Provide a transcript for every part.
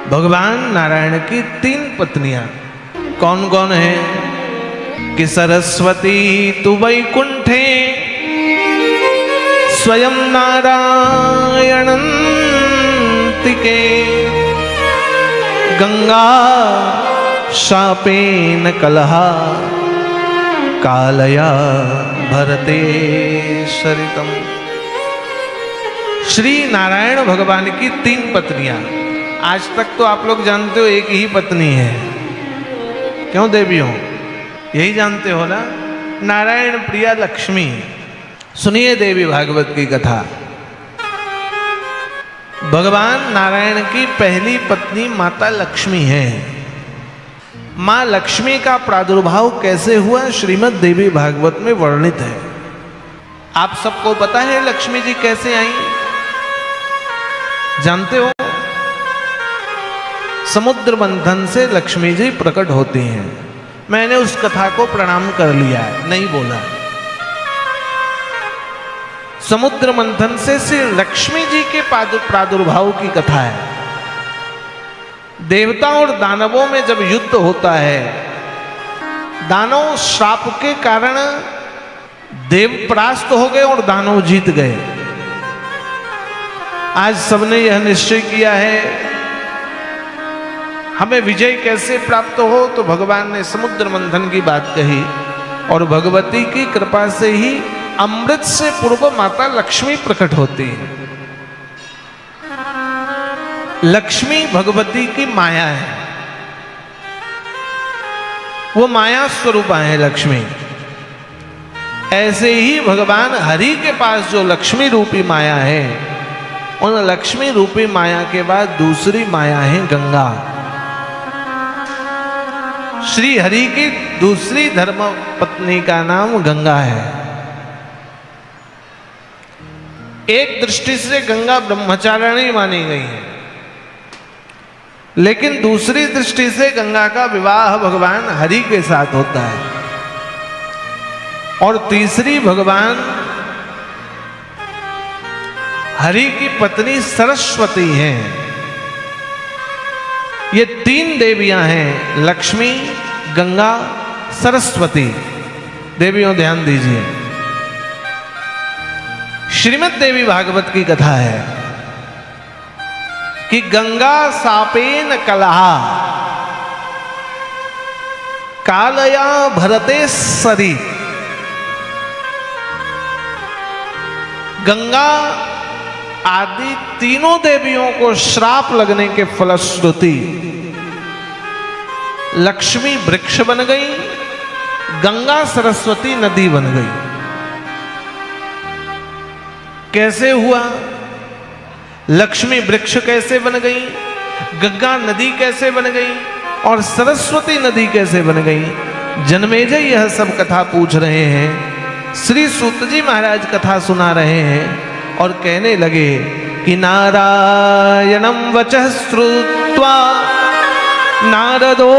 भगवान नारायण की 3 पत्नियां कौन कौन है कि सरस्वती तु वैकुंठे स्वयं नारायणन्तिके गंगा शापेन कलहा कालया भरते सरितम। श्री नारायण भगवान की 3 पत्नियां। आज तक तो आप लोग जानते हो एक ही पत्नी है, क्यों देवियों? यही जानते हो ना, नारायण प्रिया लक्ष्मी। सुनिए देवी भागवत की कथा। भगवान नारायण की पहली पत्नी माता लक्ष्मी है। मां लक्ष्मी का प्रादुर्भाव कैसे हुआ श्रीमद् देवी भागवत में वर्णित है। आप सबको पता है लक्ष्मी जी कैसे आई? जानते हो? समुद्र मंथन से लक्ष्मी जी प्रकट होती हैं। मैंने उस कथा को प्रणाम कर लिया है, नहीं बोला। समुद्र मंथन से श्री लक्ष्मी जी के प्रादुर्भाव की कथा है। देवता और दानवों में जब युद्ध होता है, दानव श्राप के कारण देव परास्त हो गए और दानव जीत गए। आज सबने यह निश्चय किया है हमें विजय कैसे प्राप्त हो, तो भगवान ने समुद्र मंथन की बात कही और भगवती की कृपा से ही अमृत से पूर्व माता लक्ष्मी प्रकट होती है। लक्ष्मी भगवती की माया है, वो माया स्वरूपा है लक्ष्मी। ऐसे ही भगवान हरि के पास जो लक्ष्मी रूपी माया है, उन लक्ष्मी रूपी माया के बाद दूसरी माया है गंगा। श्री हरि की दूसरी धर्म पत्नी का नाम गंगा है। एक दृष्टि से गंगा ब्रह्मचारिणी मानी गई है, लेकिन दूसरी दृष्टि से गंगा का विवाह भगवान हरि के साथ होता है। और तीसरी भगवान हरि की पत्नी सरस्वती हैं। ये 3 देवियां हैं, लक्ष्मी, गंगा, सरस्वती। देवियों ध्यान दीजिए, श्रीमद् देवी भागवत की कथा है कि गंगा सापेन कलहा कालया भरते सरी। गंगा आदि तीनों देवियों को श्राप लगने के फलश्रुति लक्ष्मी वृक्ष बन गई, गंगा सरस्वती नदी बन गई। कैसे हुआ? लक्ष्मी वृक्ष कैसे बन गई, गंगा नदी कैसे बन गई और सरस्वती नदी कैसे बन गई? जन्मेजय यह सब कथा पूछ रहे हैं। श्री सूत जी महाराज कथा सुना रहे हैं और कहने लगे कि नारायणं वचः श्रुत्वा नारदो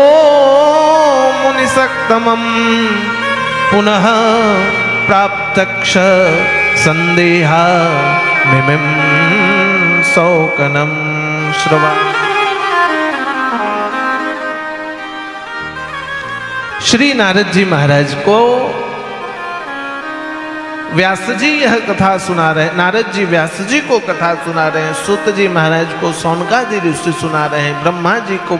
मुनिसक्तमं पुनः प्राप्तक्ष संदेहा मिमिं शौकनं श्रवा। श्री नारद जी महाराज को व्यास जी यह कथा सुना रहे, नारद जी व्यास जी को कथा सुना रहे हैं, सूत जी महाराज को सौनकादि ऋषि सुना रहे हैं, ब्रह्मा जी को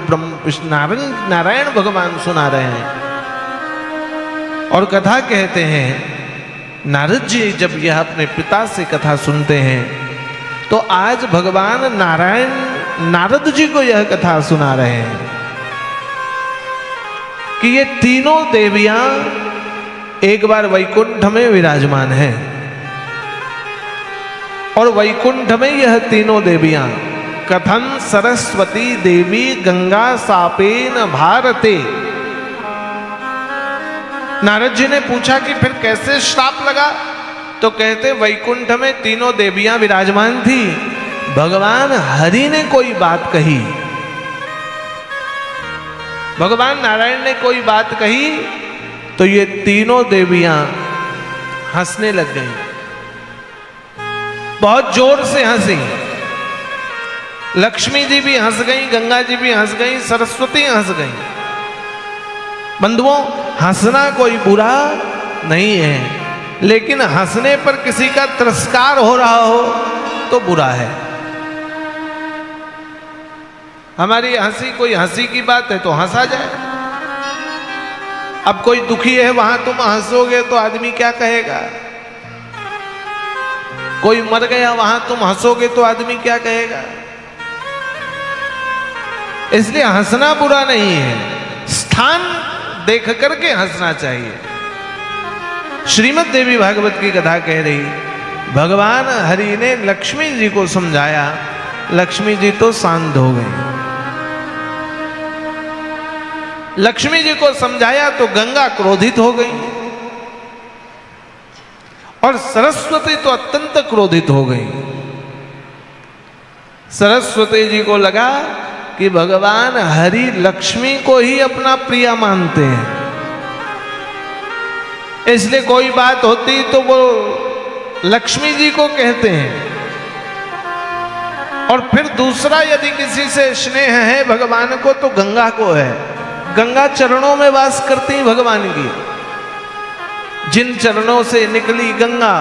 नारायण भगवान सुना रहे हैं। और कथा कहते हैं नारद जी जब यह अपने पिता से कथा सुनते हैं, तो आज भगवान नारायण नारद जी को यह कथा सुना रहे हैं कि ये तीनों देवियां एक बार वैकुंठ में विराजमान है और वैकुंठ में यह तीनों देवियां कथन सरस्वती देवी गंगा सापेन भारते। नारद जी ने पूछा कि फिर कैसे श्राप लगा, तो कहते वैकुंठ में तीनों देवियां विराजमान थी, भगवान हरि ने कोई बात कही, भगवान नारायण ने कोई बात कही, तो ये तीनों देवियां हंसने लग गई, बहुत जोर से हंसी। लक्ष्मी जी भी हंस गई, गंगा जी भी हंस गई, सरस्वती हंस गई। बंधुओं, हंसना कोई बुरा नहीं है, लेकिन हंसने पर किसी का तिरस्कार हो रहा हो तो बुरा है। हमारी हंसी कोई हंसी की बात है तो हंसा जाए। अब कोई दुखी है, वहां तुम हंसोगे तो आदमी क्या कहेगा? कोई मर गया, वहां तुम हंसोगे तो आदमी क्या कहेगा? इसलिए हंसना बुरा नहीं है, स्थान देख करके हंसना चाहिए। श्रीमद् देवी भागवत की कथा कह रही, भगवान हरि ने लक्ष्मी जी को समझाया, लक्ष्मी जी तो शांत हो गई। लक्ष्मी जी को समझाया तो गंगा क्रोधित हो गई और सरस्वती तो अत्यंत क्रोधित हो गई। सरस्वती जी को लगा कि भगवान हरि लक्ष्मी को ही अपना प्रिय मानते हैं, इसलिए कोई बात होती तो वो लक्ष्मी जी को कहते हैं। और फिर दूसरा, यदि किसी से स्नेह है भगवान को तो गंगा को है। गंगा चरणों में वास करती भगवान की, जिन चरणों से निकली गंगा।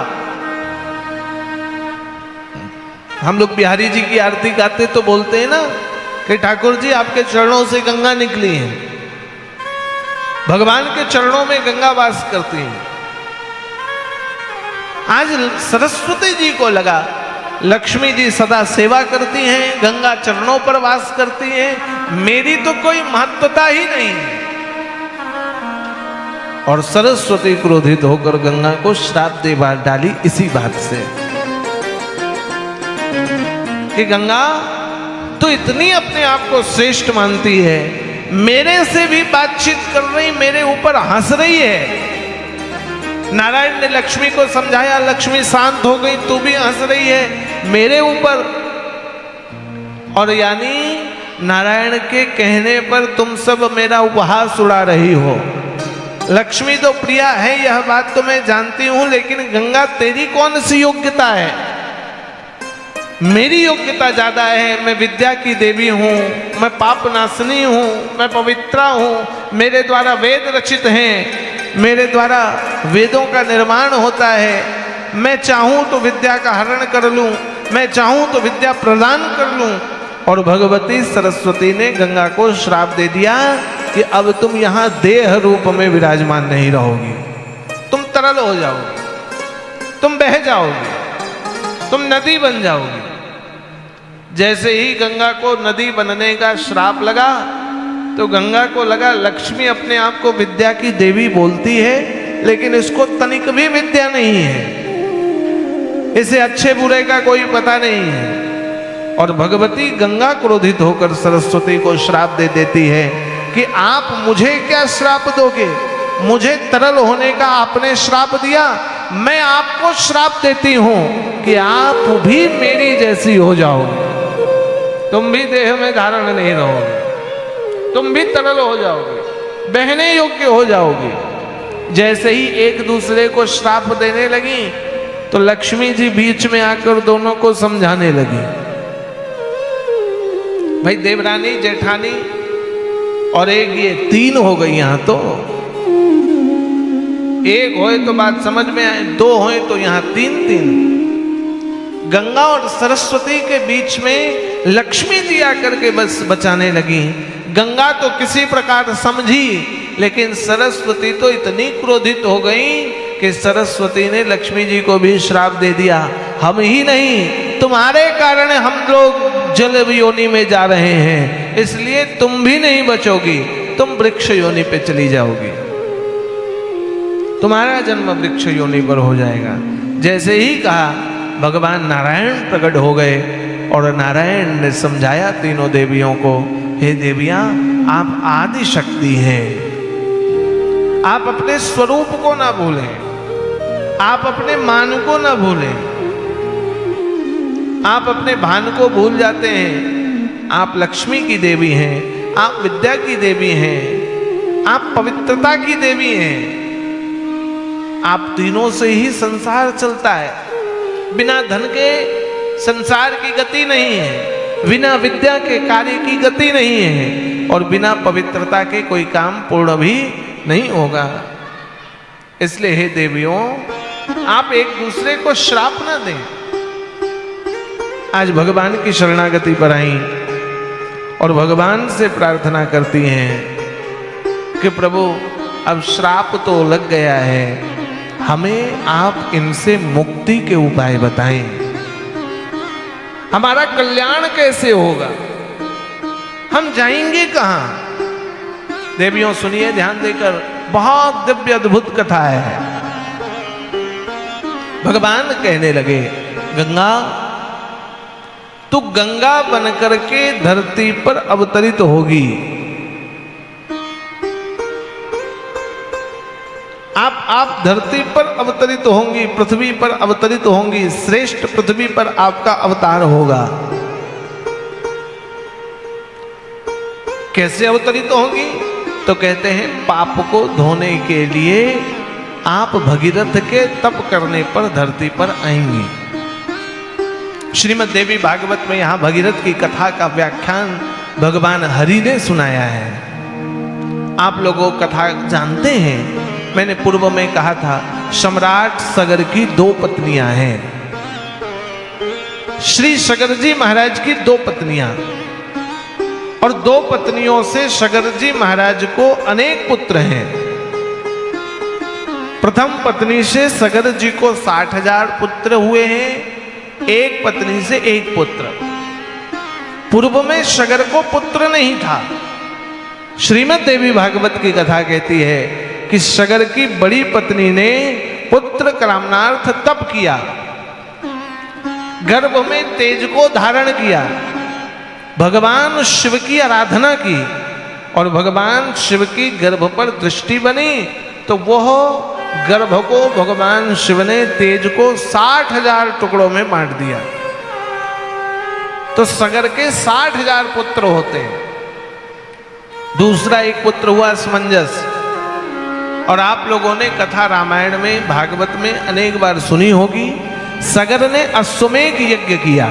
हम लोग बिहारी जी की आरती गाते तो बोलते हैं ना कि ठाकुर जी आपके चरणों से गंगा निकली है। भगवान के चरणों में गंगा वास करती है। आज सरस्वती जी को लगा लक्ष्मी जी सदा सेवा करती हैं, गंगा चरणों पर वास करती हैं, मेरी तो कोई महत्वता ही नहीं है। और सरस्वती क्रोधित होकर गंगा को श्राप दे डाली इसी बात से कि गंगा तो इतनी अपने आप को श्रेष्ठ मानती है, मेरे से भी बातचीत कर रही, मेरे ऊपर हंस रही है। नारायण ने लक्ष्मी को समझाया, लक्ष्मी शांत हो गई, तू भी हंस रही है मेरे ऊपर। और यानी नारायण के कहने पर तुम सब मेरा उपहास उड़ा रही हो। लक्ष्मी तो प्रिया है, यह बात तो मैं जानती हूं, लेकिन गंगा तेरी कौन सी योग्यता है? मेरी योग्यता ज्यादा है। मैं विद्या की देवी हूं, मैं पाप नाशनी हूं, मैं पवित्रा हूं, मेरे द्वारा वेद रचित हैं, मेरे द्वारा वेदों का निर्माण होता है। मैं चाहूं तो विद्या का हरण कर लूं, मैं चाहूं तो विद्या प्रदान कर लूं। और भगवती सरस्वती ने गंगा को श्राप दे दिया कि अब तुम यहां देह रूप में विराजमान नहीं रहोगी, तुम तरल हो जाओगी, तुम बह जाओगी, तुम नदी बन जाओगी। जैसे ही गंगा को नदी बनने का श्राप लगा तो गंगा को लगा लक्ष्मी अपने आप को विद्या की देवी बोलती है, लेकिन इसको तनिक भी विद्या नहीं है, इसे अच्छे बुरे का कोई पता नहीं है। और भगवती गंगा क्रोधित होकर सरस्वती को श्राप दे देती है कि आप मुझे क्या श्राप दोगे? मुझे तरल होने का आपने श्राप दिया, मैं आपको श्राप देती हूं कि आप भी मेरी जैसी हो जाओगे, तुम भी देह में धारण नहीं रहोगे, तुम भी तरल हो जाओगे, बहने योग्य हो जाओगे। जैसे ही एक दूसरे को श्राप देने लगी तो लक्ष्मी जी बीच में आकर दोनों को समझाने लगी। भाई देवरानी, जेठानी और एक ये तीन हो गई, यहां तो एक होए तो बात समझ में आए, दो होए तो यहां तीन तीन। गंगा और सरस्वती के बीच में लक्ष्मी जी आकर के बस बचाने लगी। गंगा तो किसी प्रकार समझी, लेकिन सरस्वती तो इतनी क्रोधित हो गई कि सरस्वती ने लक्ष्मी जी को भी श्राप दे दिया। हम ही नहीं, तुम्हारे कारण हम लोग जल योनि में जा रहे हैं, इसलिए तुम भी नहीं बचोगी, तुम वृक्ष योनि पे चली जाओगी, तुम्हारा जन्म वृक्ष योनि पर हो जाएगा। जैसे ही कहा भगवान नारायण प्रकट हो गए और नारायण ने समझाया तीनों देवियों को, हे देवियां, आप आदि शक्ति हैं, आप अपने स्वरूप को ना भूलें, आप अपने मान को ना भूलें। आप अपने भान को भूल जाते हैं। आप लक्ष्मी की देवी हैं, आप विद्या की देवी हैं, आप पवित्रता की देवी हैं। आप तीनों से ही संसार चलता है, बिना धन के संसार की गति नहीं है। बिना विद्या के कार्य की गति नहीं है और बिना पवित्रता के कोई काम पूर्ण भी नहीं होगा। इसलिए हे देवियों, आप एक दूसरे को श्राप ना दें। आज भगवान की शरणागति पर आई और भगवान से प्रार्थना करती हैं कि प्रभु अब श्राप तो लग गया है, हमें आप इनसे मुक्ति के उपाय बताएं, हमारा कल्याण कैसे होगा, हम जाएंगे कहां। देवियों सुनिए ध्यान देकर, बहुत दिव्य अद्भुत कथा है। भगवान कहने लगे, गंगा तू गंगा बनकर के धरती पर अवतरित होगी। आप धरती पर अवतरित होंगी, पृथ्वी पर अवतरित होंगी, श्रेष्ठ पृथ्वी पर आपका अवतार होगा। कैसे अवतरित होंगी? तो कहते हैं पाप को धोने के लिए आप भगीरथ के तप करने पर धरती पर आएंगी। श्रीमद् देवी भागवत में यहां भगीरथ की कथा का व्याख्यान भगवान हरि ने सुनाया है। आप लोगों कथा जानते हैं, मैंने पूर्व में कहा था, सम्राट सगर की 2 पत्नियां हैं। श्री सगर जी महाराज की 2 पत्नियां, और 2 पत्नियों से सगर जी महाराज को अनेक पुत्र हैं। प्रथम पत्नी से सगर जी को 60,000 पुत्र हुए हैं, एक पत्नी से 1 पुत्र। पूर्व में सगर को पुत्र नहीं था। श्रीमद् देवी भागवत की कथा कहती है कि सगर की बड़ी पत्नी ने पुत्र कामनार्थ तप किया, गर्भ में तेज को धारण किया, भगवान शिव की आराधना की, और भगवान शिव की गर्भ पर दृष्टि बनी तो वह गर्भ को भगवान शिव ने तेज को 60,000 टुकड़ों में बांट दिया। तो सगर के 60,000 पुत्र होते हैं। दूसरा एक पुत्र हुआ समंजस, और आप लोगों ने कथा रामायण में भागवत में अनेक बार सुनी होगी। सगर ने अश्वमेध यज्ञ किया।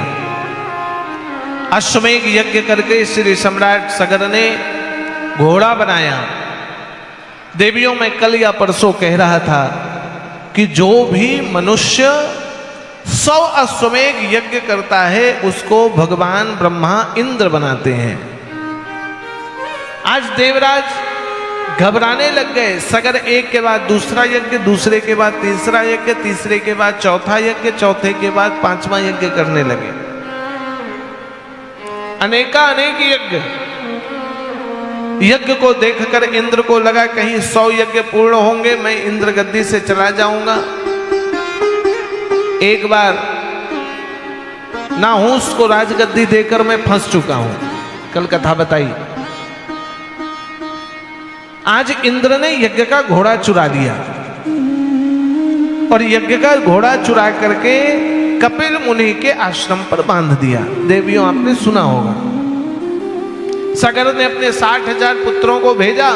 अश्वमेध यज्ञ करके श्री सम्राट सगर ने घोड़ा बनाया। देवियों में कल या परसों कह रहा था कि जो भी मनुष्य 100 अश्वमेध यज्ञ करता है उसको भगवान ब्रह्मा इंद्र बनाते हैं। आज देवराज घबराने लग गए। सगर एक के बाद दूसरा यज्ञ, दूसरे के बाद तीसरा यज्ञ, तीसरे के बाद चौथा यज्ञ, चौथे के बाद 5वां यज्ञ करने लगे। अनेक यज्ञ। यज्ञ को देखकर इंद्र को लगा कहीं 100 यज्ञ पूर्ण होंगे, मैं इंद्र गद्दी से चला जाऊंगा। एक बार नाहुस को राजगद्दी देकर मैं फंस चुका हूं, कल कथा बताई। आज इंद्र ने यज्ञ का घोड़ा चुरा लिया, और यज्ञ का घोड़ा चुरा करके कपिल मुनि के आश्रम पर बांध दिया। देवियों आपने सुना होगा, सगर ने अपने 60,000 पुत्रों को भेजा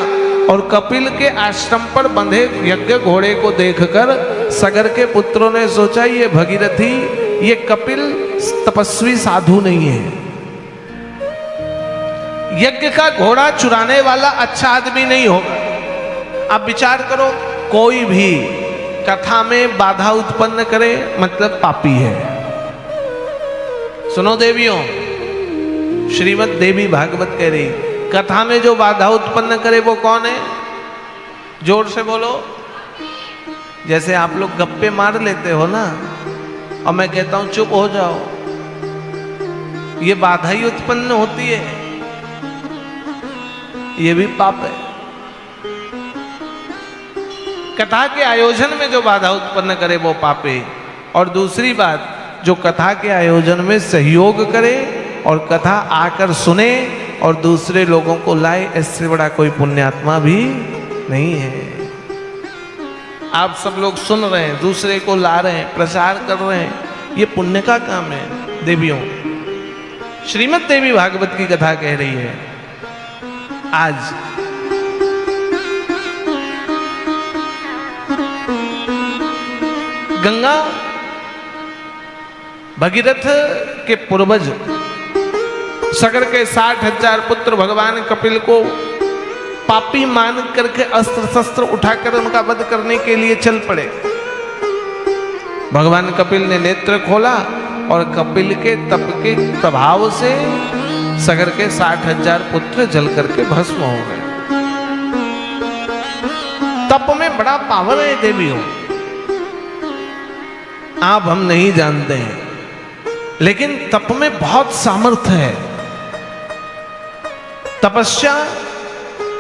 और कपिल के आश्रम पर बंधे यज्ञ घोड़े को देखकर सगर के पुत्रों ने सोचा ये भगीरथी, ये कपिल तपस्वी साधु नहीं है, यज्ञ का घोड़ा चुराने वाला अच्छा आदमी नहीं होगा। अब विचार करो, कोई भी कथा में बाधा उत्पन्न करे मतलब पापी है। सुनो देवियों, श्रीमद् देवी भागवत कह रही, कथा में जो बाधा उत्पन्न करे वो कौन है? जोर से बोलो। जैसे आप लोग गप्पे मार लेते हो ना, और मैं कहता हूं चुप हो जाओ, ये बाधा ही उत्पन्न होती है, ये भी पाप है। कथा के आयोजन में जो बाधा उत्पन्न करे वो पाप है। और दूसरी बात, जो कथा के आयोजन में सहयोग करे और कथा आकर सुने और दूसरे लोगों को लाए, इससे बड़ा कोई पुण्यात्मा भी नहीं है। आप सब लोग सुन रहे हैं, दूसरे को ला रहे हैं, प्रचार कर रहे हैं, ये पुण्य का काम है। देवियों, श्रीमद् देवी भागवत की कथा कह रही है, आज गंगा भगीरथ के पूर्वज सगर के 60,000 पुत्र भगवान कपिल को पापी मान करके अस्त्र शस्त्र उठाकर उनका वध करने के लिए चल पड़े। भगवान कपिल ने नेत्र खोला और कपिल के तप के प्रभाव से सगर के 60,000 पुत्र जल करके भस्म हो गए। तप में बड़ा पावर है देवियों, आप हम नहीं जानते हैं, लेकिन तप में बहुत सामर्थ्य है। तपस्या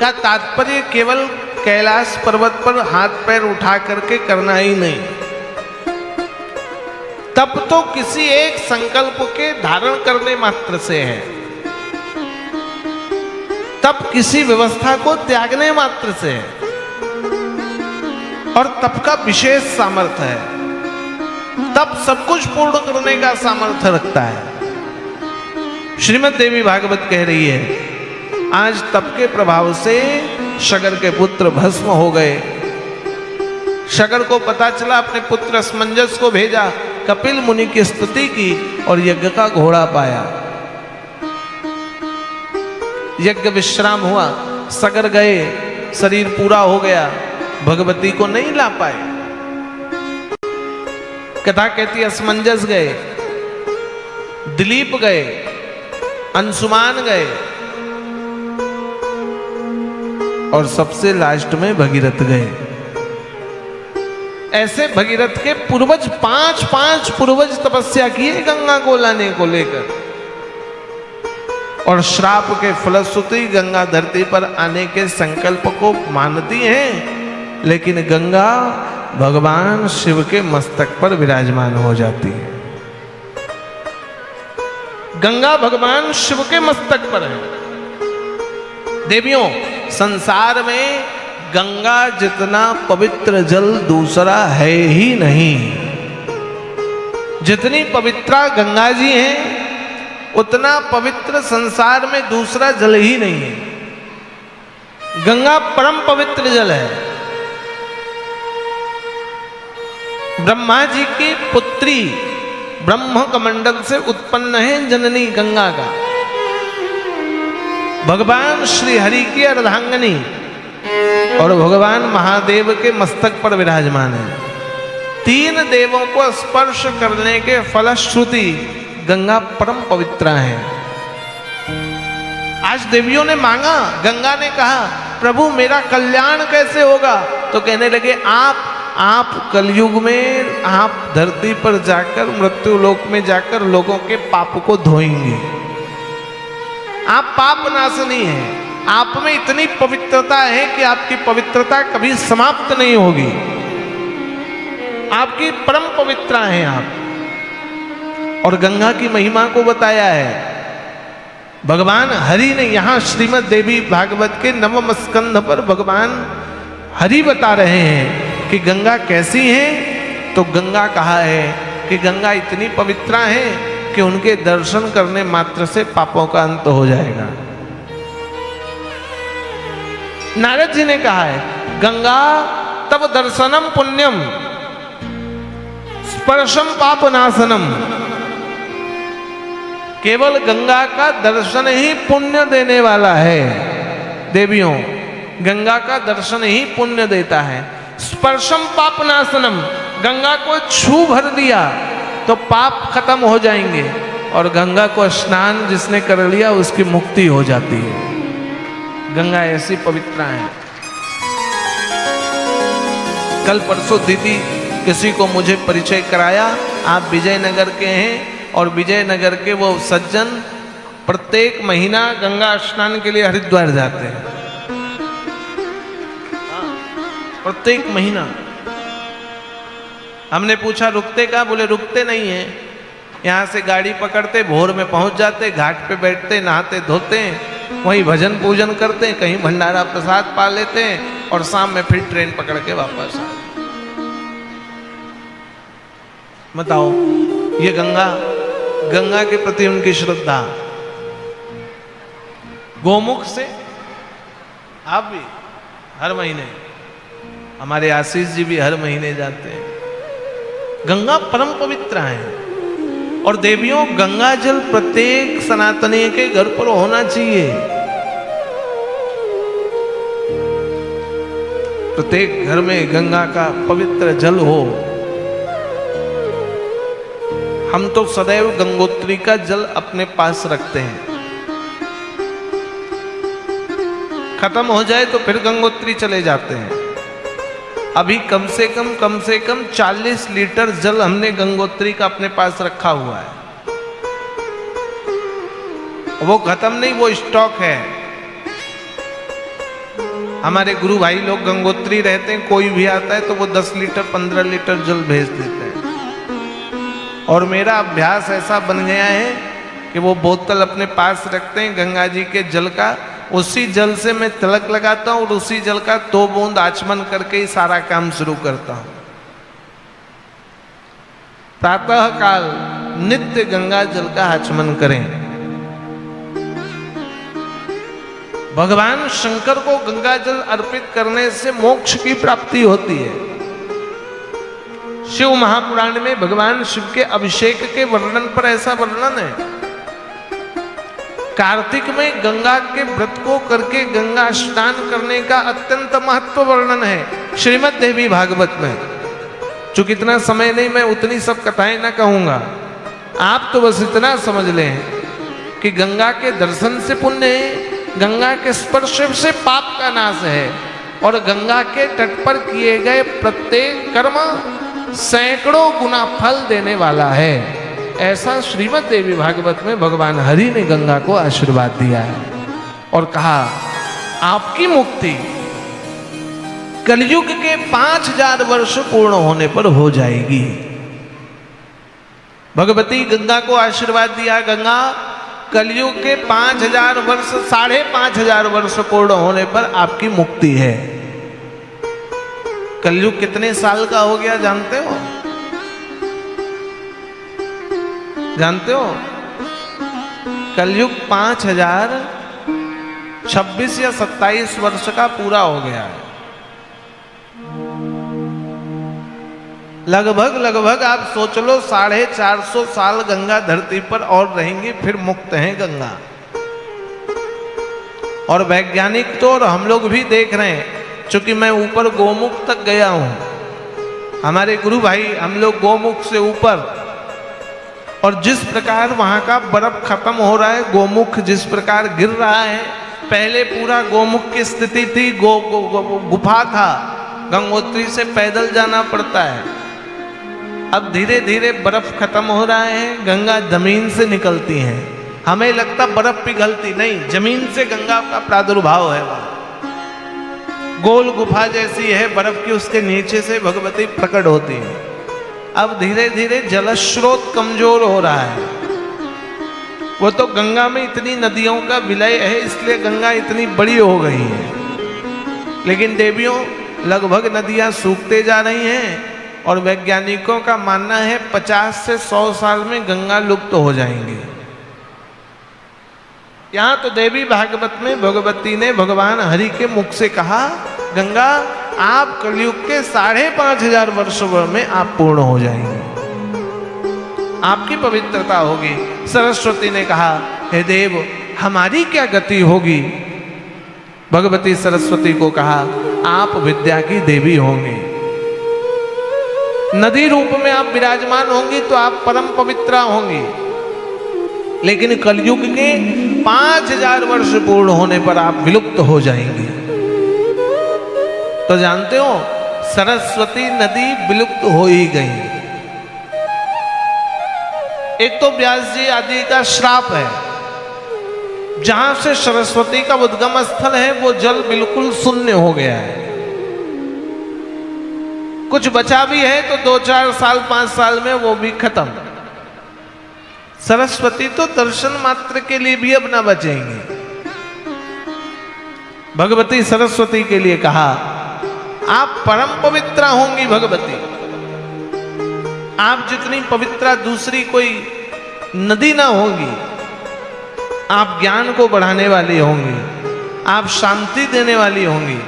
का तात्पर्य केवल कैलाश पर्वत पर हाथ पैर उठा करके करना ही नहीं। तप तो किसी एक संकल्प के धारण करने मात्र से है। तप किसी व्यवस्था को त्यागने मात्र से है और तप का विशेष सामर्थ्य है। तप सब कुछ पूर्ण करने का सामर्थ्य रखता है। श्रीमद् देवी भागवत कह रही है, आज तप के प्रभाव से शगर के पुत्र भस्म हो गए। शगर को पता चला, अपने पुत्र असमंजस को भेजा, कपिल मुनि की स्तुति की और यज्ञ का घोड़ा पाया। यज्ञ विश्राम हुआ, सगर गए, शरीर पूरा हो गया, भगवती को नहीं ला पाए। कथा कहती असमंजस गए, दिलीप गए, अंशुमान गए और सबसे लास्ट में भगीरथ गए। ऐसे भगीरथ के पूर्वज 5 पूर्वज तपस्या किए गंगा को लाने को लेकर, और श्राप के फलश्रुति गंगा धरती पर आने के संकल्प को मानती हैं, लेकिन गंगा भगवान शिव के मस्तक पर विराजमान हो जाती है। गंगा भगवान शिव के मस्तक पर है। देवियों, संसार में गंगा जितना पवित्र जल दूसरा है ही नहीं। जितनी पवित्रा गंगा जी हैं, उतना पवित्र संसार में दूसरा जल ही नहीं है। गंगा परम पवित्र जल है। ब्रह्मा जी की पुत्री ब्रह्म कमंडल से उत्पन्न है जननी गंगा का। भगवान श्री हरि की अर्धांगिनी और भगवान महादेव के मस्तक पर विराजमान है। 3 देवों को स्पर्श करने के फलश्रुति गंगा परम पवित्रा है। आज देवियों ने मांगा, गंगा ने कहा, प्रभु मेरा कल्याण कैसे होगा? तो कहने लगे, आप कलयुग में आप धरती पर जाकर, मृत्यु लोक में जाकर लोगों के पाप को धोएंगे। आप पाप नाशनी हैं। आप में इतनी पवित्रता है कि आपकी पवित्रता कभी समाप्त नहीं होगी। आपकी परम पवित्रा हैं आप। और गंगा की महिमा को बताया है भगवान हरि ने। यहां श्रीमद् देवी भागवत के 9वें स्कंध पर भगवान हरि बता रहे हैं कि गंगा कैसी है। तो गंगा कहा है कि गंगा इतनी पवित्रा है कि उनके दर्शन करने मात्र से पापों का अंत हो जाएगा। नारद जी ने कहा है, गंगा तब दर्शनम पुण्यम स्पर्शम पाप नाशनम। केवल गंगा का दर्शन ही पुण्य देने वाला है। देवियों, गंगा का दर्शन ही पुण्य देता है। स्पर्शम पाप नाशनम, गंगा को छू भर दिया तो पाप खत्म हो जाएंगे, और गंगा को स्नान जिसने कर लिया उसकी मुक्ति हो जाती है। गंगा ऐसी पवित्रा है। कल परसों दीदी किसी को मुझे परिचय कराया, आप विजयनगर के हैं, और विजयनगर के वो सज्जन प्रत्येक महीना गंगा स्नान के लिए हरिद्वार जाते हैं। प्रत्येक महीना। हमने पूछा रुकते का? बोले रुकते नहीं है, यहाँ से गाड़ी पकड़ते, भोर में पहुंच जाते, घाट पे बैठते, नहाते धोते, वहीं भजन पूजन करते, कहीं भंडारा प्रसाद पा लेते हैं, और शाम में फिर ट्रेन पकड़ के वापस आते। बताओ, ये गंगा के प्रति उनकी श्रद्धा। गोमुख से आप भी हर महीने, हमारे आशीष जी भी हर महीने जाते हैं। गंगा परम पवित्र है और देवियों, गंगा जल प्रत्येक सनातनी के घर पर होना चाहिए। प्रत्येक घर में गंगा का पवित्र जल हो। हम तो सदैव गंगोत्री का जल अपने पास रखते हैं। खत्म हो जाए तो फिर गंगोत्री चले जाते हैं। अभी कम से कम 40 लीटर जल हमने गंगोत्री का अपने पास रखा हुआ है। वो खत्म नहीं, वो स्टॉक है। हमारे गुरु भाई लोग गंगोत्री रहते हैं, कोई भी आता है तो वो 10 लीटर 15 लीटर जल भेज देते हैं। और मेरा अभ्यास ऐसा बन गया है कि वो बोतल अपने पास रखते हैं गंगा जी के जल का। उसी जल से मैं तिलक लगाता हूं और उसी जल का 2 बूंद आचमन करके ही सारा काम शुरू करता हूं। प्रातः काल नित्य गंगा जल का आचमन करें। भगवान शंकर को गंगा जल अर्पित करने से मोक्ष की प्राप्ति होती है। शिव महापुराण में भगवान शिव के अभिषेक के वर्णन पर ऐसा वर्णन है। कार्तिक में गंगा के व्रत को करके गंगा स्नान करने का अत्यंत महत्व वर्णन है श्रीमद् देवी भागवत में। चूंकि इतना समय नहीं, मैं उतनी सब कथाएं ना कहूंगा। आप तो बस इतना समझ लें कि गंगा के दर्शन से पुण्य है, गंगा के स्पर्श से पाप का नाश है, और गंगा के तट पर किए गए प्रत्येक कर्म सैकड़ों गुना फल देने वाला है। ऐसा श्रीमद् देवी भागवत में भगवान हरि ने गंगा को आशीर्वाद दिया है और कहा, आपकी मुक्ति कलयुग के 5000 वर्ष पूर्ण होने पर हो जाएगी। भगवती गंगा को आशीर्वाद दिया, गंगा कलयुग के 5000 वर्ष 5500 वर्ष पूर्ण होने पर आपकी मुक्ति है। कलयुग कितने साल का हो गया जानते हो? जानते हो? कलयुग 5026 या 27 वर्ष का पूरा हो गया है। लगभग आप सोच लो 450 साल गंगा धरती पर और रहेंगी, फिर मुक्त है गंगा। और वैज्ञानिक तो और हम लोग भी देख रहे हैं, चूंकि मैं ऊपर गोमुख तक गया हूं। हमारे गुरु भाई, हम लोग गोमुख से ऊपर, और जिस प्रकार वहां का बर्फ खत्म हो रहा है, गोमुख जिस प्रकार गिर रहा है। पहले पूरा गोमुख की स्थिति थी, गुफा था, गंगोत्री से पैदल जाना पड़ता है। अब धीरे धीरे बर्फ खत्म हो रहा है, गंगा जमीन से निकलती है। हमें लगता बर्फ पिघलती, नहीं, जमीन से गंगा का प्रादुर्भाव है। वहां गोल गुफा जैसी है बर्फ की, उसके नीचे से भगवती प्रकट होती है। अब धीरे धीरे जलस्रोत कमजोर हो रहा है। वो तो गंगा में इतनी नदियों का विलय है, इसलिए गंगा इतनी बड़ी हो गई है। लेकिन देवियों, लगभग नदियां सूखते जा रही हैं, और वैज्ञानिकों का मानना है 50 से 100 साल में गंगा लुप्त हो जाएंगी। यहां तो देवी भागवत में भगवती ने भगवान हरि के मुख से कहा, गंगा आप कलयुग के 5500 वर्षों में आप पूर्ण हो जाएंगे, आपकी पवित्रता होगी। सरस्वती ने कहा, हे देव, हमारी क्या गति होगी? भगवती सरस्वती को कहा, आप विद्या की देवी होंगी। नदी रूप में आप विराजमान होंगी तो आप परम पवित्रा होंगी। लेकिन कलयुग के 5000 वर्ष पूर्ण होने पर आप विलुप्त हो जाएंगे। तो जानते हो, सरस्वती नदी विलुप्त हो ही गई। एक तो व्यास जी आदि का श्राप है, जहां से सरस्वती का उद्गम स्थल है वो जल बिल्कुल शून्य हो गया है। कुछ बचा भी है तो 2-4 साल 5 साल में वो भी खत्म। सरस्वती तो दर्शन मात्र के लिए भी अब ना बचेंगे। भगवती सरस्वती के लिए कहा, आप परम पवित्रा होंगी भगवती। आप जितनी पवित्रा दूसरी कोई नदी ना होंगी। आप ज्ञान को बढ़ाने वाली होंगी, आप शांति देने वाली होंगी,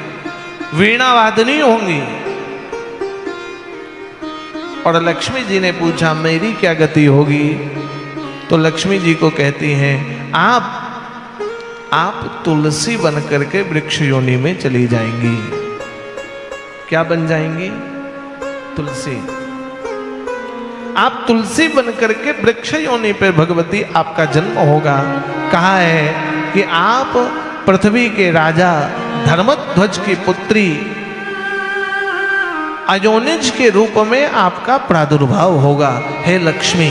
वीणा वादनी होंगी। और लक्ष्मी जी ने पूछा, मेरी क्या गति होगी? तो लक्ष्मी जी को कहती हैं आप तुलसी बन करके वृक्ष योनि में चली जाएंगी। क्या बन जाएंगी? तुलसी। आप तुलसी बन करके वृक्ष योनि पे भगवती आपका जन्म होगा। कहा है कि आप पृथ्वी के राजा धर्मध्वज की पुत्री अयोनिज के रूप में आपका प्रादुर्भाव होगा। हे लक्ष्मी,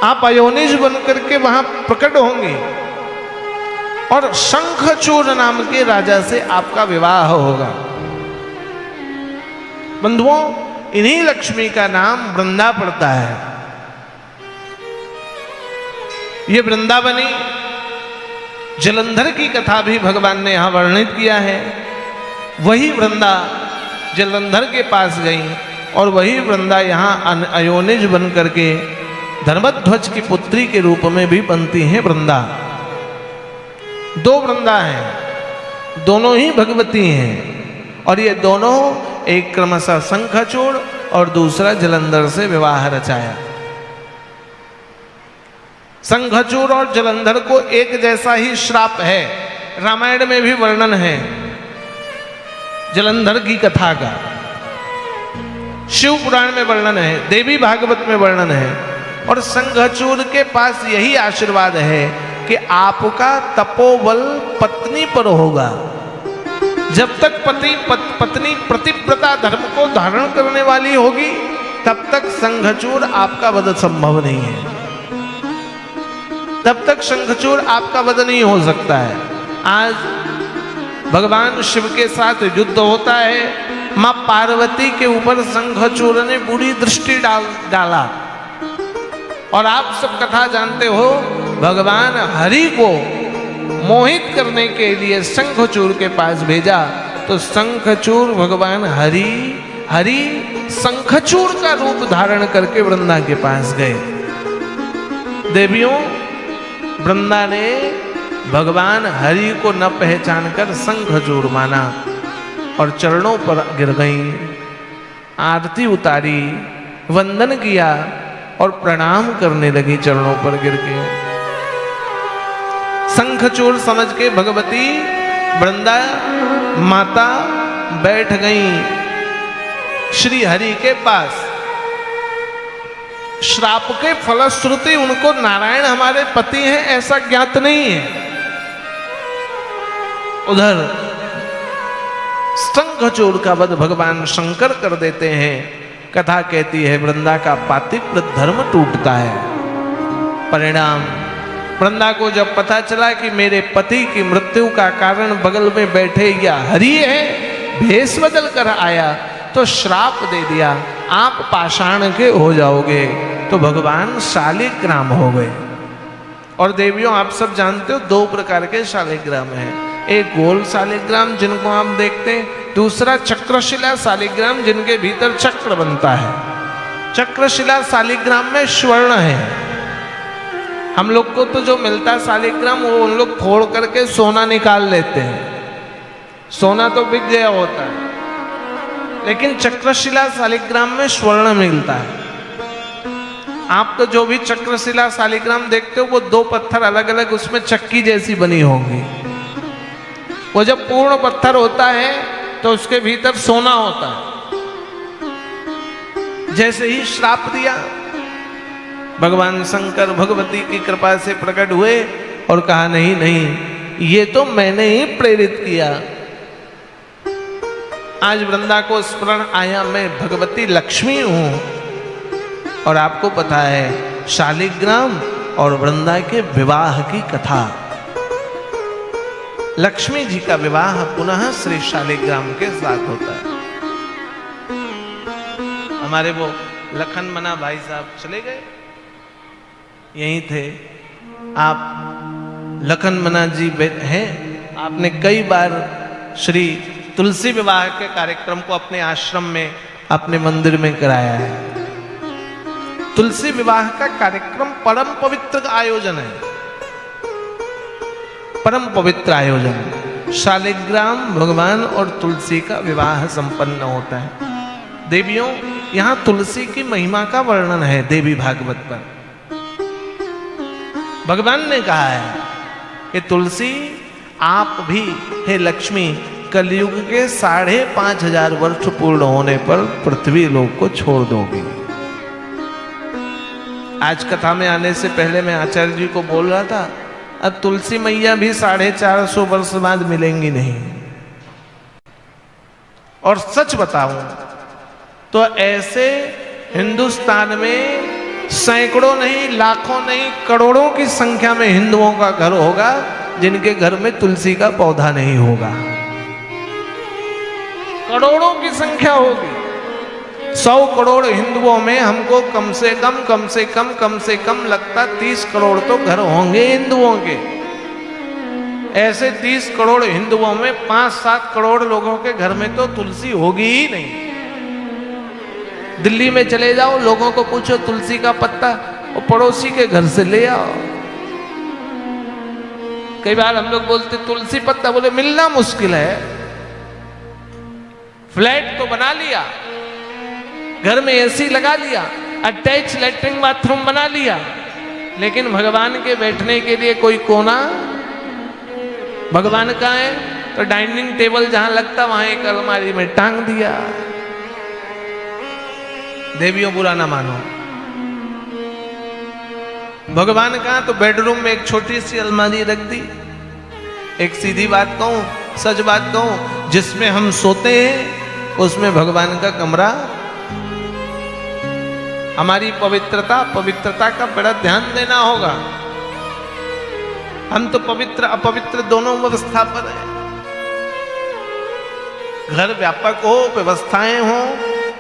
आप अयोनिज बनकर के वहां प्रकट होंगे और शंखचूर नाम के राजा से आपका विवाह होगा। बंधुओं, इन्हीं लक्ष्मी का नाम वृंदा पड़ता है। ये वृंदावनी जलंधर की कथा भी भगवान ने यहां वर्णित किया है। वही वृंदा जलंधर के पास गई और वही वृंदा यहां अयोनिज बन करके धर्मध्वज की पुत्री के रूप में भी बनती हैं वृंदा। दो वृंदा हैं, दोनों ही भगवती हैं और ये दोनों एक क्रमशः शंखचूड़ और दूसरा जलंधर से विवाह रचाया। शंखचूड़ और जलंधर को एक जैसा ही श्राप है। रामायण में भी वर्णन है जलंधर की कथा का, शिव पुराण में वर्णन है, देवी भागवत में वर्णन है। और शंखचूड़ के पास यही आशीर्वाद है कि आपका तपोबल पत्नी पर होगा। जब तक पत्नी प्रतिव्रता धर्म को धारण करने वाली होगी तब तक शंखचूड़ आपका वध संभव नहीं है। तब तक शंखचूड़ आपका वध नहीं हो सकता है। आज भगवान शिव के साथ युद्ध होता है, मां पार्वती के ऊपर शंखचूड़ ने बुरी दृष्टि डाला और आप सब कथा जानते हो। भगवान हरि को मोहित करने के लिए शंखचूड़ के पास भेजा तो शंखचूड़ भगवान हरि शंखचूड़ का रूप धारण करके वृंदा के पास गए। देवियों, वृंदा ने भगवान हरि को न पहचान कर शंखचूड़ माना और चरणों पर गिर गई, आरती उतारी, वंदन किया और प्रणाम करने लगी चरणों पर गिर के। शंखचूड़ समझ के भगवती वृंदा माता बैठ गई श्री हरि के पास। श्राप के फलश्रुति उनको नारायण हमारे पति हैं ऐसा ज्ञात नहीं है। उधर शंखचूड़ का वध भगवान शंकर कर देते हैं। कथा कहती है वृंदा का पातिव्रत धर्म टूटता है। परिणाम, वृंदा को जब पता चला कि मेरे पति की मृत्यु का कारण बगल में बैठे या हरि है, भेष बदल कर आया तो श्राप दे दिया, आप पाषाण के हो जाओगे। तो भगवान शालिग्राम हो गए। और देवियों, आप सब जानते हो दो प्रकार के शालिग्राम हैं। एक गोल शालिग्राम जिनको आप देखते हैं, दूसरा चक्रशिला शालिग्राम जिनके भीतर चक्र बनता है। चक्रशिला शालिग्राम में स्वर्ण है। हम लोग को तो जो मिलता शालिग्राम वो उन लोग फोड़ करके सोना निकाल लेते हैं, सोना तो बिक गया होता है। लेकिन चक्रशिला शालिग्राम में स्वर्ण मिलता है। आप तो जो भी चक्रशिला शालिग्राम देखते हो वो दो पत्थर अलग अलग उसमें चक्की जैसी बनी होंगी। वो जब पूर्ण पत्थर होता है तो उसके भीतर सोना होता है। जैसे ही श्राप दिया, भगवान शंकर भगवती की कृपा से प्रकट हुए और कहा नहीं नहीं, ये तो मैंने ही प्रेरित किया। आज वृंदा को स्मरण आया, मैं भगवती लक्ष्मी हूं। और आपको पता है शालिग्राम और वृंदा के विवाह की कथा। लक्ष्मी जी का विवाह पुनः श्री शालिग्राम के साथ होता है। हमारे वो लखन मना भाई साहब चले गए, यहीं थे आप। लखन मना जी हैं, आपने कई बार श्री तुलसी विवाह के कार्यक्रम को अपने आश्रम में, अपने मंदिर में कराया है। तुलसी विवाह का कार्यक्रम परम पवित्र आयोजन है, परम पवित्र आयोजन। शालिग्राम भगवान और तुलसी का विवाह संपन्न होता है। देवियों, यहां तुलसी की महिमा का वर्णन है देवी भागवत पर। भगवान ने कहा है कि तुलसी आप भी हे लक्ष्मी कलयुग के 5,500 वर्ष पूर्ण होने पर पृथ्वी लोक को छोड़ दोगी। आज कथा में आने से पहले मैं आचार्य जी को बोल रहा था, अब तुलसी मैया भी 450 वर्ष बाद मिलेंगी नहीं। और सच बताऊं तो ऐसे हिंदुस्तान में सैकड़ों नहीं, लाखों नहीं, करोड़ों की संख्या में हिंदुओं का घर होगा जिनके घर में तुलसी का पौधा नहीं होगा। करोड़ों की संख्या होगी। 100 करोड़ हिंदुओं में हमको कम से कम लगता 30 करोड़ तो घर होंगे हिंदुओं के। ऐसे 30 करोड़ हिंदुओं में 5-7 करोड़ लोगों के घर में तो तुलसी होगी ही नहीं। दिल्ली में चले जाओ, लोगों को पूछो तुलसी का पत्ता, वो पड़ोसी के घर से ले आओ। कई बार हम लोग बोलते तुलसी पत्ता, बोले मिलना मुश्किल है। फ्लैट तो बना लिया, घर में एसी लगा लिया, अटैच लैट्रिन बाथरूम बना लिया, लेकिन भगवान के बैठने के लिए कोई कोना, भगवान कहाँ है तो डाइनिंग टेबल जहां लगता वहां एक अलमारी में टांग दिया। देवियों बुरा ना मानो, भगवान कहाँ तो बेडरूम में एक छोटी सी अलमारी रख दी। एक सीधी बात कहूं, सच बात कहूं, जिसमें हम सोते हैं उसमें भगवान का कमरा। हमारी पवित्रता का बड़ा ध्यान देना होगा। हम तो पवित्र अपवित्र दोनों अवस्था पर हैं। घर व्यापक हो, व्यवस्थाएं हो,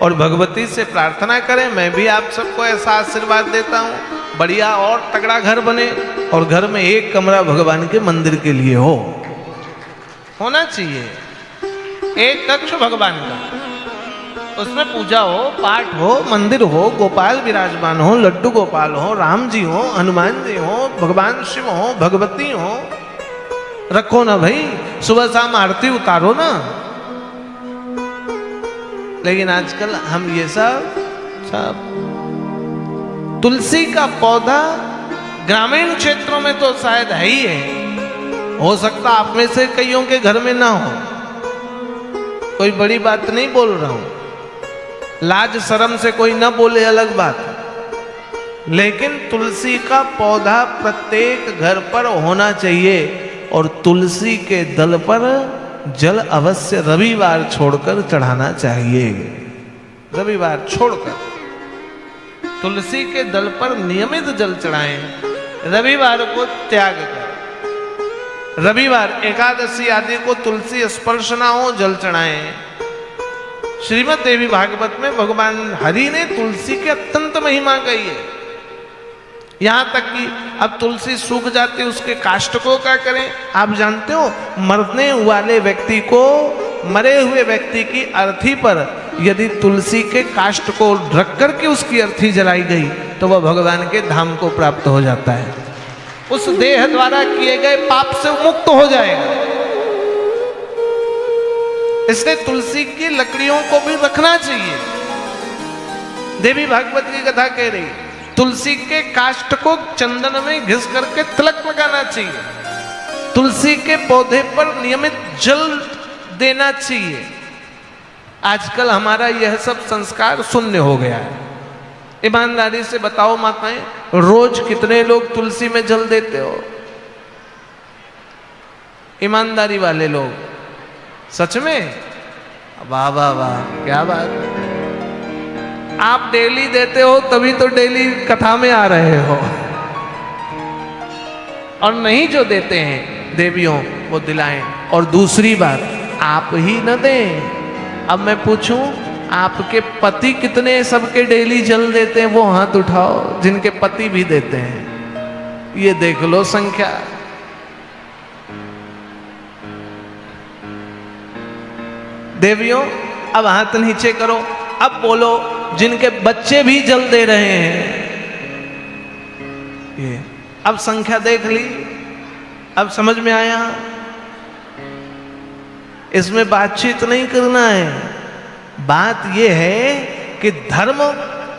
और भगवती से प्रार्थना करें। मैं भी आप सबको ऐसा आशीर्वाद देता हूं, बढ़िया और तगड़ा घर बने, और घर में एक कमरा भगवान के मंदिर के लिए होना चाहिए। एक कक्ष भगवान का, उसमें पूजा हो, पाठ हो, मंदिर हो, गोपाल विराजमान हो, लड्डू गोपाल हो, राम जी हो, हनुमान जी हो, भगवान शिव हो, भगवती हो, रखो ना भाई। सुबह शाम आरती उतारो ना। लेकिन आजकल हम ये सब तुलसी का पौधा ग्रामीण क्षेत्रों में तो शायद है ही है। हो सकता आप में से कईयों के घर में ना हो, कोई बड़ी बात नहीं बोल रहा हूं। लाज शर्म से कोई ना बोले अलग बात, लेकिन तुलसी का पौधा प्रत्येक घर पर होना चाहिए। और तुलसी के दल पर जल अवश्य रविवार छोड़कर चढ़ाना चाहिए। रविवार छोड़कर तुलसी के दल पर नियमित जल चढ़ाएं, रविवार को त्याग कर। रविवार एकादशी आदि को तुलसी स्पर्श ना हो, जल चढ़ाएं। श्रीमद् देवी भागवत में भगवान हरि ने तुलसी की अत्यंत महिमा कही है। यहां तक कि अब तुलसी सूख जाती है, उसके काष्ठ को क्या करें आप जानते हो? मरने वाले व्यक्ति को, मरे हुए व्यक्ति की अर्थी पर यदि तुलसी के काष्ठ को रख करके उसकी अर्थी जलाई गई तो वह भगवान के धाम को प्राप्त हो जाता है। उस देह द्वारा किए गए पाप से मुक्त हो जाएगा। इसलिए तुलसी की लकड़ियों को भी रखना चाहिए। देवी भागवत की कथा कह रही, तुलसी के काष्ठ को चंदन में घिस करके तिलक लगाना चाहिए। तुलसी के पौधे पर नियमित जल देना चाहिए। आजकल हमारा यह सब संस्कार शून्य हो गया है। ईमानदारी से बताओ माताएं, रोज कितने लोग तुलसी में जल देते हो? ईमानदारी वाले लोग, सच में? वाह वाह वाह, क्या बात। आप डेली देते हो तभी तो डेली कथा में आ रहे हो, और नहीं जो देते हैं देवियों वो दिलाएं। और दूसरी बात, आप ही न दें। अब मैं पूछूं, आपके पति कितने सबके डेली जल देते हैं? वो हाथ उठाओ जिनके पति भी देते हैं। ये देख लो संख्या। देवियों अब हाथ नीचे करो, अब बोलो जिनके बच्चे भी जल दे रहे हैं। ये अब संख्या देख ली, अब समझ में आया। इसमें बातचीत नहीं करना है। बात यह है कि धर्म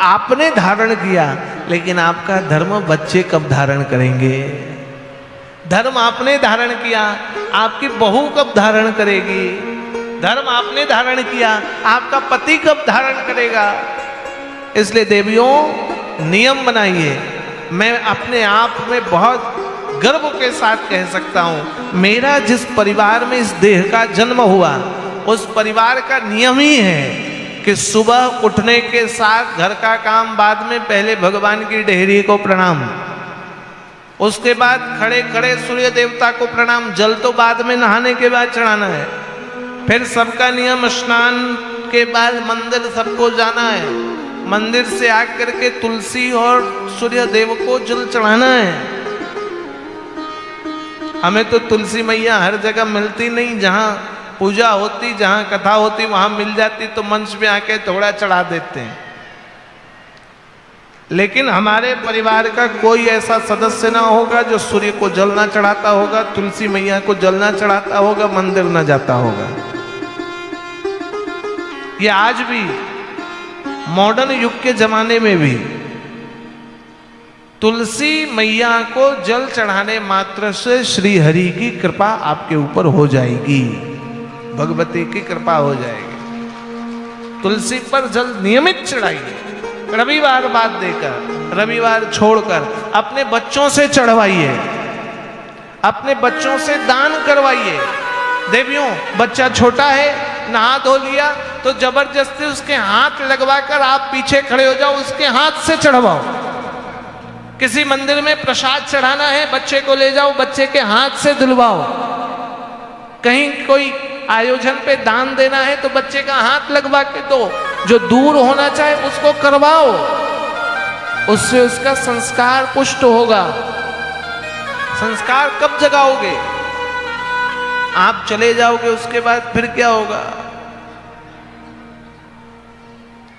आपने धारण किया, लेकिन आपका धर्म बच्चे कब धारण करेंगे? धर्म आपने धारण किया, आपकी बहू कब धारण करेगी? धर्म आपने धारण किया, आपका पति कब धारण करेगा? इसलिए देवियों नियम बनाइए। मैं अपने आप में बहुत गर्व के साथ कह सकता हूं, मेरा जिस परिवार में इस देह का जन्म हुआ, उस परिवार का नियम ही है कि सुबह उठने के साथ घर का काम बाद में, पहले भगवान की डेहरी को प्रणाम, उसके बाद खड़े खड़े सूर्य देवता को प्रणाम, जल तो बाद में नहाने के बाद चढ़ाना है। फिर सबका नियम, स्नान के बाद मंदिर सबको जाना है, मंदिर से आकर के तुलसी और सूर्य देव को जल चढ़ाना है। हमें तो तुलसी मैया हर जगह मिलती नहीं, जहां पूजा होती, जहां कथा होती वहां मिल जाती तो मंच पे आके थोड़ा चढ़ा देते हैं। लेकिन हमारे परिवार का कोई ऐसा सदस्य ना होगा जो सूर्य को जल ना चढ़ाता होगा, तुलसी मैया को जल ना चढ़ाता होगा, मंदिर ना जाता होगा। ये आज भी मॉडर्न युग के जमाने में भी तुलसी मैया को जल चढ़ाने मात्र से श्री हरि की कृपा आपके ऊपर हो जाएगी, भगवती की कृपा हो जाएगी। तुलसी पर जल नियमित चढ़ाइए, रविवार बाद देकर, रविवार छोड़कर अपने बच्चों से चढ़वाइए, अपने बच्चों से दान करवाइए। देवियों, बच्चा छोटा है, नहा धो लिया तो जबरदस्ती उसके हाथ लगवाकर आप पीछे खड़े हो जाओ, उसके हाथ से चढ़वाओ। किसी मंदिर में प्रसाद चढ़ाना है, बच्चे को ले जाओ, बच्चे के हाथ से दिलवाओ। कहीं कोई आयोजन पे दान देना है तो बच्चे का हाथ लगवा के दो, जो दूर होना चाहे उसको करवाओ, उससे उसका संस्कार पुष्ट होगा। संस्कार कब जगाओगे? आप चले जाओगे उसके बाद फिर क्या होगा?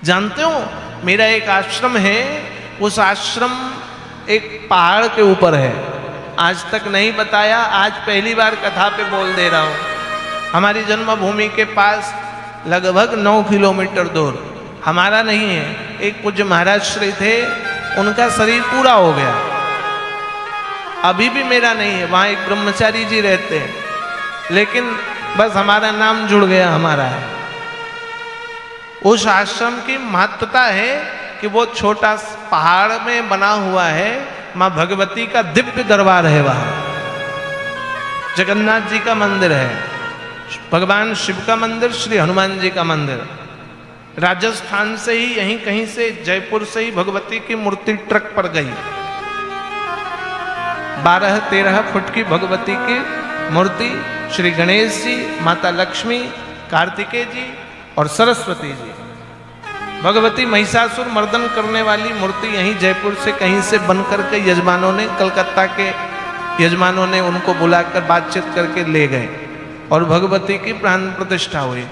जानते हो, मेरा एक आश्रम है, उस आश्रम एक पहाड़ के ऊपर है। आज तक नहीं बताया, आज पहली बार कथा पे बोल दे रहा हूं। हमारी जन्मभूमि के पास लगभग 9 किलोमीटर दूर, हमारा नहीं है, एक पूज्य महाराज श्री थे, उनका शरीर पूरा हो गया, अभी भी मेरा नहीं है। वहां एक ब्रह्मचारी जी रहते हैं, लेकिन बस हमारा नाम जुड़ गया, हमारा है। उस आश्रम की महत्वता है कि वो छोटा पहाड़ में बना हुआ है, मां भगवती का दिव्य दरबार है, वहां जगन्नाथ जी का मंदिर है, भगवान शिव का मंदिर, श्री हनुमान जी का मंदिर। राजस्थान से ही, यहीं कहीं से, जयपुर से ही भगवती की मूर्ति ट्रक पर गई। 12-13 फुट की भगवती की मूर्ति, श्री गणेश जी, माता लक्ष्मी, कार्तिकेय जी और सरस्वती जी। भगवती महिषासुर मर्दन करने वाली मूर्ति यहीं जयपुर से कहीं से बनकर के यजमानों ने, कलकत्ता के यजमानों ने उनको बुलाकर बातचीत करके ले गए और भगवती की प्राण प्रतिष्ठा हुई।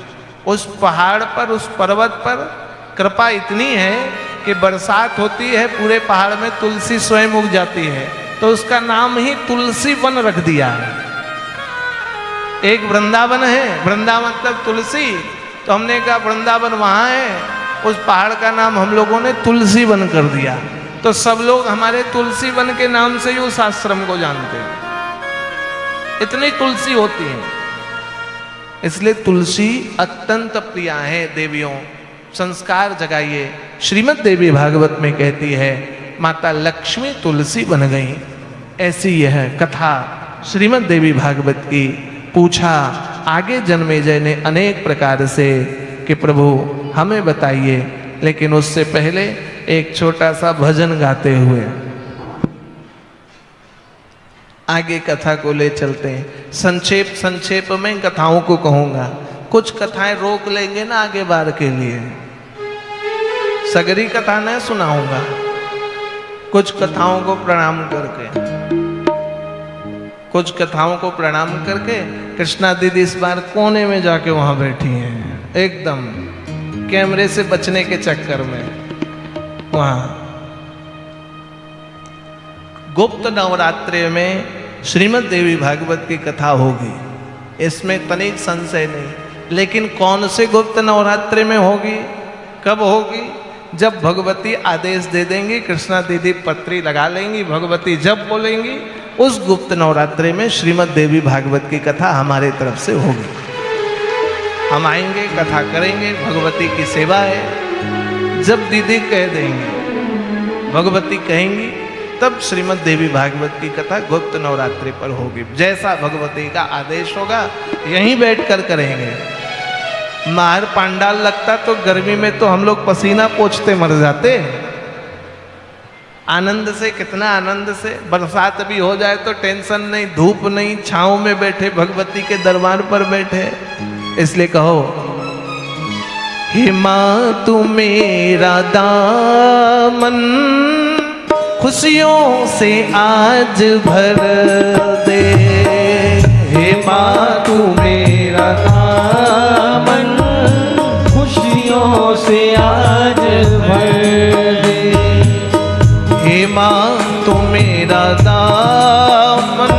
उस पहाड़ पर, उस पर्वत पर कृपा इतनी है कि बरसात होती है, पूरे पहाड़ में तुलसी स्वयं उग जाती है, तो उसका नाम ही तुलसी वन रख दिया है। एक वृंदावन है, वृंदावन मतलब तुलसी, तो हमने कहा वृंदावन वहां है, उस पहाड़ का नाम हम लोगों ने तुलसी वन कर दिया। तो सब लोग हमारे तुलसी वन के नाम से ही उस आश्रम को जानते हैं, इतनी तुलसी होती है। इसलिए तुलसी अत्यंत प्रिय है। देवियों, संस्कार जगाइए। श्रीमद् देवी भागवत में कहती है, माता लक्ष्मी तुलसी बन गई। ऐसी यह कथा श्रीमद् देवी भागवत की। पूछा आगे जन्मेजय ने अनेक प्रकार से कि प्रभु हमें बताइए, लेकिन उससे पहले एक छोटा सा भजन गाते हुए आगे कथा को ले चलते हैं। संक्षेप में कथाओं को कहूंगा, कुछ कथाएं रोक लेंगे ना आगे बार के लिए, सगरी कथा न सुनाऊंगा, कुछ कथाओं को प्रणाम करके, कुछ कथाओं को प्रणाम करके। कृष्णा दीदी इस बार कोने में जाके वहां बैठी हैं, एकदम कैमरे से बचने के चक्कर में। वहां गुप्त नवरात्रि में श्रीमद् देवी भागवत की कथा होगी, इसमें तनिक संशय नहीं। लेकिन कौन से गुप्त नवरात्रि में होगी, कब होगी? जब भगवती आदेश दे देंगी, कृष्णा दीदी पत्री लगा लेंगी, भगवती जब बोलेंगी, उस गुप्त नवरात्रि में श्रीमद् देवी भागवत की कथा हमारे तरफ से होगी। हम आएंगे, कथा करेंगे, भगवती की सेवा है। जब दीदी कह देंगी, भगवती कहेंगी, तब श्रीमद् देवी भागवत की कथा गुप्त नवरात्रि पर होगी। जैसा भगवती का आदेश होगा यहीं बैठकर करेंगे। मार पांडाल लगता तो गर्मी में तो हम लोग पसीना पोंछते मर जाते। आनंद से, कितना आनंद से, बरसात भी हो जाए तो टेंशन नहीं, धूप नहीं, छांव में बैठे, भगवती के दरबार पर बैठे। इसलिए कहो, हे माँ तू मेरा दामन खुशियों से आज भर दे। हे माँ तू मेरा दामन खुशियों से आज भर दे। हे माँ तू मेरा दामन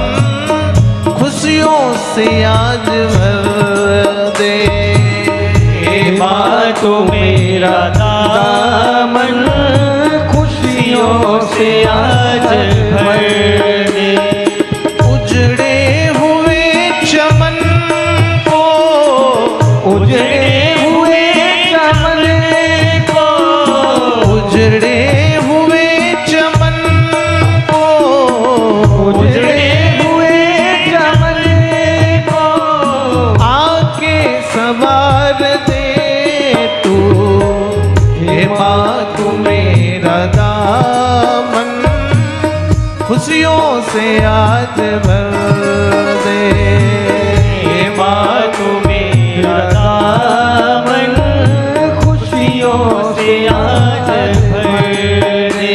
खुशियों से आज भर दे। हे माँ तू मेरा दामन खुशियों से आज भर दे। उजड़े हुए चमन को, उजड़े हुए चमन को, उजड़े हुए चमन को, उजड़े हुए चमन को आके संवार दे तू। हे माँ तू मेरा दामन खुशियों से आज भर दे। हे माँ तू मेरा दामन खुशियों से आज भर दे।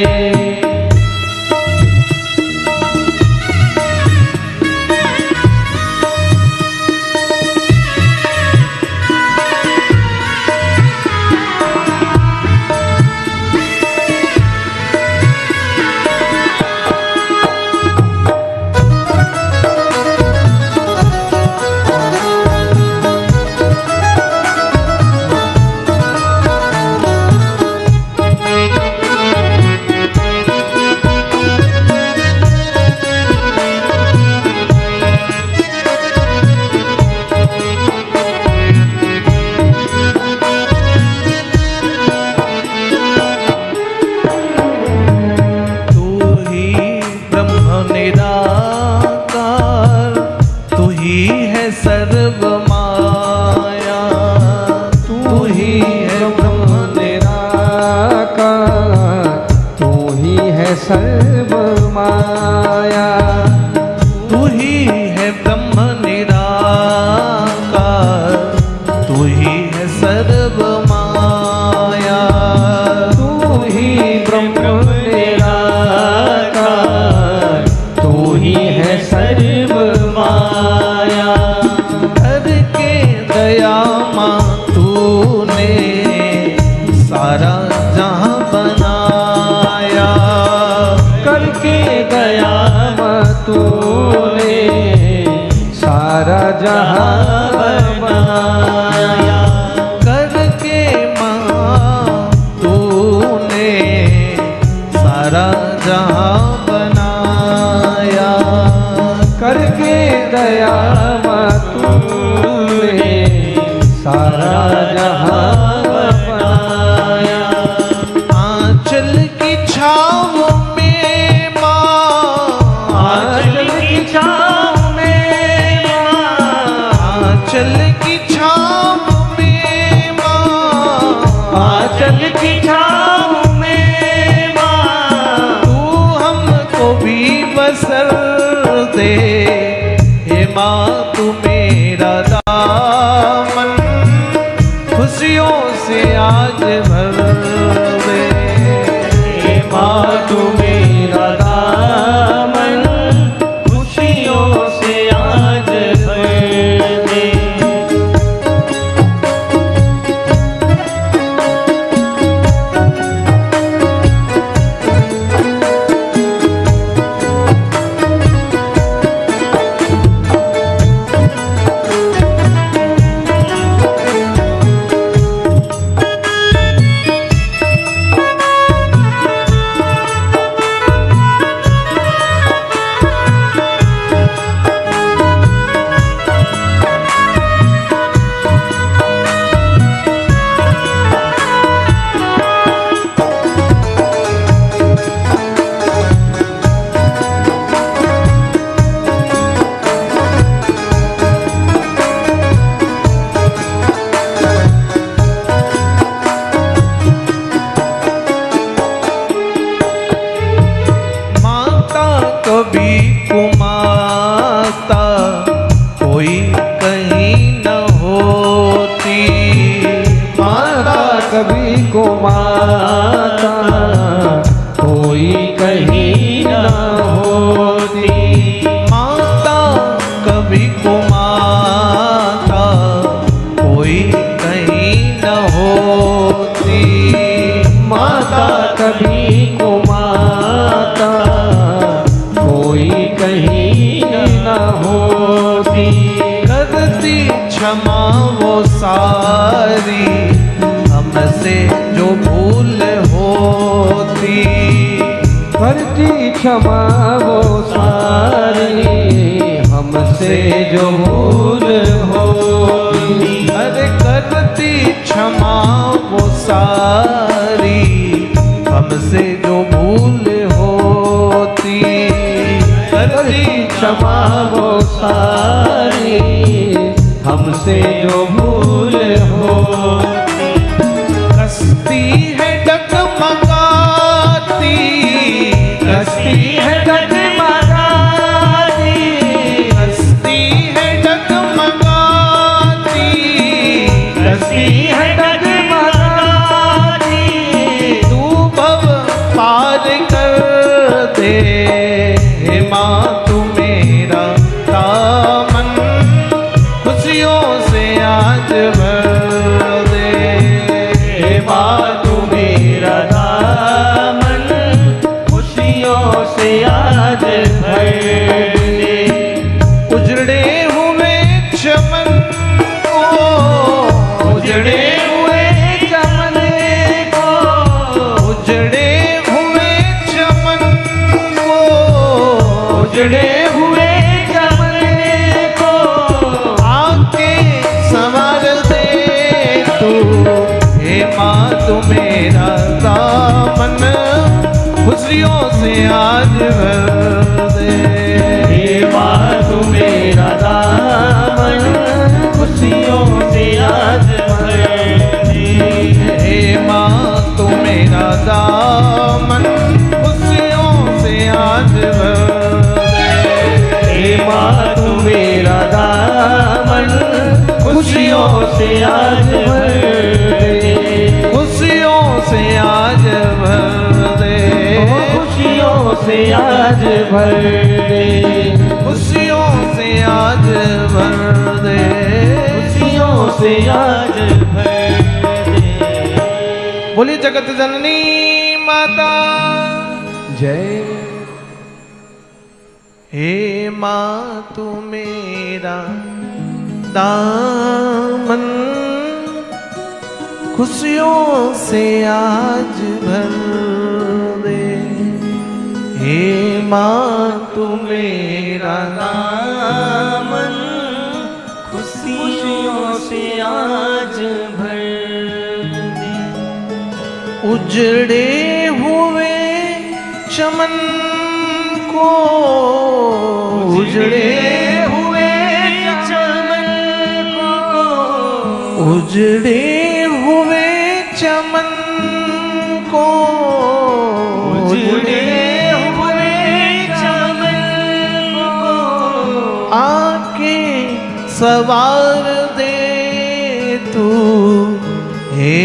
सर्व माया तू ही है ब्रह्म निराकार, तू ही है सर्व माया। तू ही है ब्रह्म निराकार, तू ही है सर्व माया। तू ही ब्रह्म निराकार, तू ही है सर्व माया। दया माँ तूने सारा जहां बनाया। करके दया माँ तूने सारा जहां बनाया। करके माँ तूने सारा जहां बनाया। करके दया माँ तूने सारा जहां बनाया। आंचल की छाँव में माँ, आंचल की छाँव में माँ, आंचल की छाँव में माँ, आंचल की छाँव में माँ तू हमको भी बसर दे। हे माँ तू मेरा दामन खुशियों से आज भर दे। हे माँ तू मेरा दामन खुशियों से आज भर दे। माता कोई कहीं न होती। माता कभी को माता कोई कहीं न होती। माता कभी को माता कोई कहीं न होती। करती क्षमा वो सारी हमसे जो भूल होती। करती क्षमा वो सारी हमसे जो भूल होती। अरे करती क्षमा वो सारी हमसे जो भूल होती। करती क्षमा वो सारी हमसे जो भूल होती। कस्ती है डगमगाती, कस्ती है डगमगाती, कस्ती है डगमगाती, कस्ती है डगमगाती। तू भव पार कर दे हे माँ तू मेरा दामन खुशियों से आज भर दे। हे माँ तू मेरा दामन खुशियों से आज भर दे। उजड़े हुए चमन को, उजड़े हुए चमन को, उजड़े हुए चमन को, उजड़े हुए चमन को आके संवार दे तू हे माँ तू मेरा दामन खुशियों से आज भर दे। हे माँ तू मेरा दामन खुशियों से आज भर दे। हे माँ तू मेरा दामन खुशियों से आज भर दे। हे माँ तू मेरा दामन खुशियों से आज भर दे। खुशियों से आज भर दे। खुशियों से आज भर दे। खुशियों से आज भर दे। खुशियों से आज भर दे। बोली जगत जननी माता जय। हे माँ तू मेरा दामन खुशियों से आज भर दे। हे माँ तू मेरा दामन खुशियों से आज भर दे। उजड़े हुए चमन को, उजड़े हुए चमन को, उजड़े हुए चमन को, उजड़े हुए चमन को आके सवार दे तू हे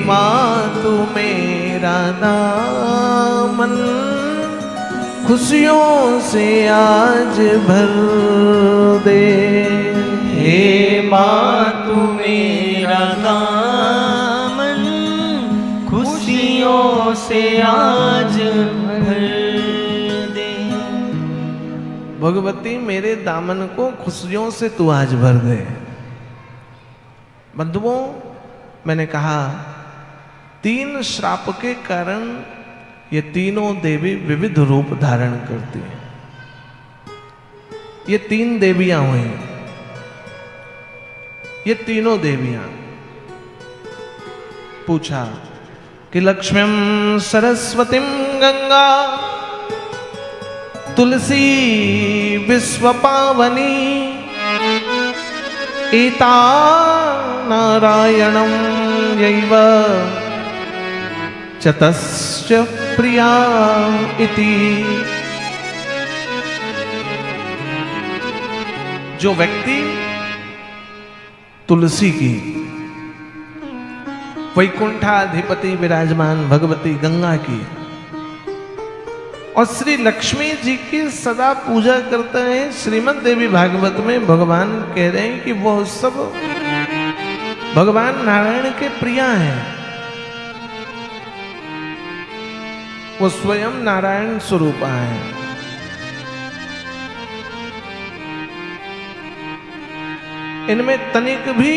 माँ तू मेरा दामन खुशियों से आज भर दे। हे माँ तू मेरा दामन खुशियों से आज भर दे। भगवती मेरे दामन को खुशियों से तू आज भर दे। बंधुओं, मैंने कहा 3 श्राप के कारण ये तीनों देवी विविध रूप धारण करती हैं। ये 3 देवियां हुई, ये तीनों देवियां। पूछा कि लक्ष्मीं सरस्वतीं गंगा तुलसी विश्वपावनी एता नारायणं यैव चतश्च प्रिया इति। जो व्यक्ति तुलसी की वैकुंठाधिपति विराजमान भगवती गंगा की, और श्री लक्ष्मी जी की सदा पूजा करते हैं। श्रीमद् देवी भागवत में भगवान कह रहे हैं कि वो सब भगवान नारायण के प्रिया हैं, वो स्वयं नारायण स्वरूपा है। इनमें तनिक भी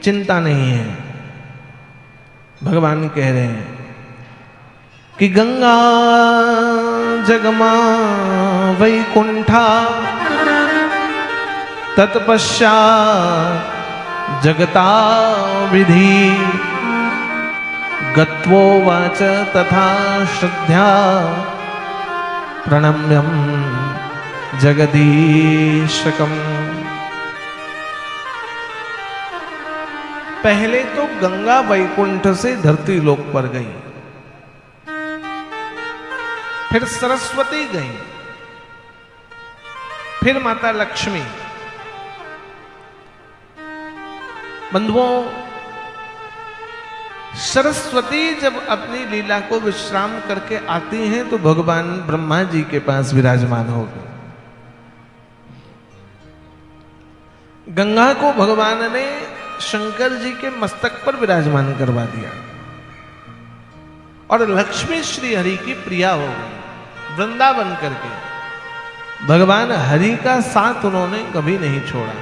चिंता नहीं है। भगवान कह रहे हैं कि गंगा जगमा वैकुंठा तत्पश्चात् जगता विधि गत्वोवाच तथा श्रद्धा प्रणम्यं जगदीशकम्। पहले तो गंगा वैकुंठ से धरती लोक पर गई, फिर सरस्वती गई, फिर माता लक्ष्मी। बंधुओं, सरस्वती जब अपनी लीला को विश्राम करके आती हैं तो भगवान ब्रह्मा जी के पास विराजमान हो गए। गंगा को भगवान ने शंकर जी के मस्तक पर विराजमान करवा दिया और लक्ष्मी श्री हरि की प्रिया हो गई। वृंदावन करके भगवान हरि का साथ उन्होंने कभी नहीं छोड़ा।